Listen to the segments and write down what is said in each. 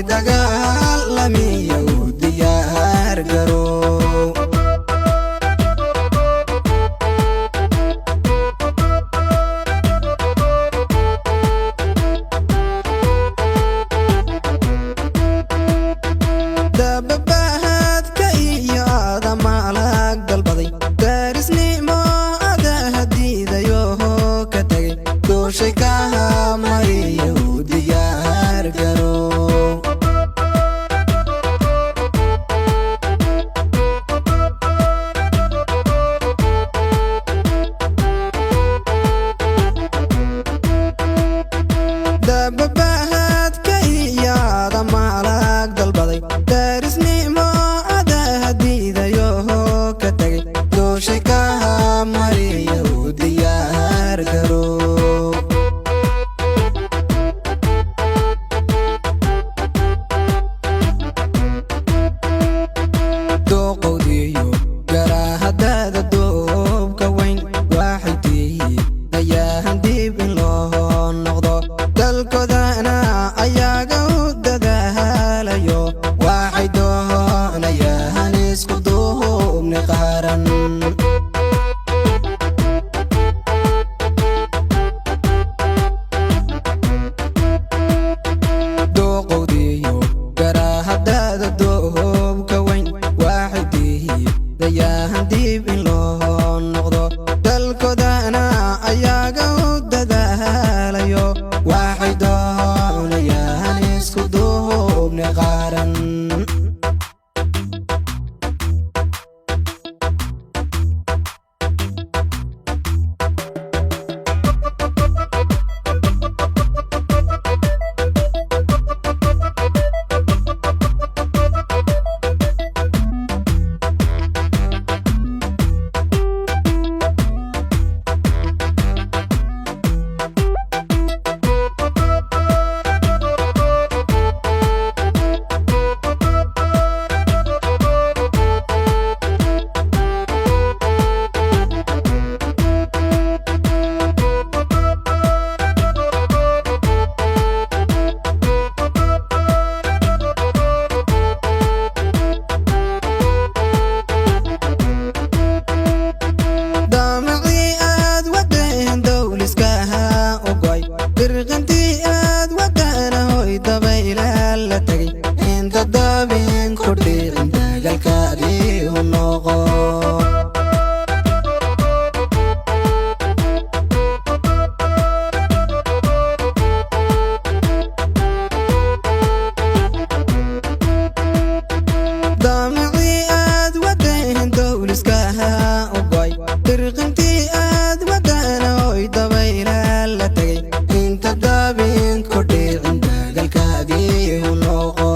dagaalamiyo diyaar garow dabbabaadka iyo adamalag dalbaday darisnimo ada hadiidayo ka tagay dooshay ka mariyo diyaar garow dabbabaadka iyo adamalag dalbaday darisnimo ada hadiidayo ka tagay dooshay ka mariyo diyaar garow doqowdiyo garahadada doobka weyn waxay diidayaan dib in loo noqdo dalkoodana ayaga u dadaalayo waxay doonayaan isku duubni qaran doqowdiyo garahadada doobka weyn waxay diidayaan dib in loo noqdo dalkoodana ayaga u dadaalayo waxay doonayaan isku duubni qaran damacii aad wadeen dowliskaha ogoy birqantii aad wadana hoy dabayla la tagay inta dabin ku dhicin dagaalkaadii u noqo damacii aad wadeen dowliskaha ogoy birqantii aad wadana hoy dabayla la tagay inta dabin ku dhicin dagaalkaadii u noqo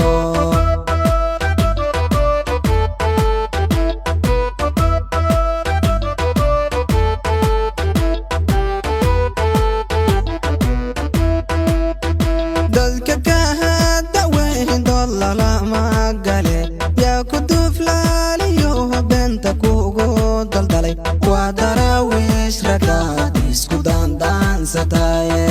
dadka ka daweyn dolalama gale yaa ku duflaaliyo beenta kugu daldalay waa daraawiish ragaad isku daandaansataye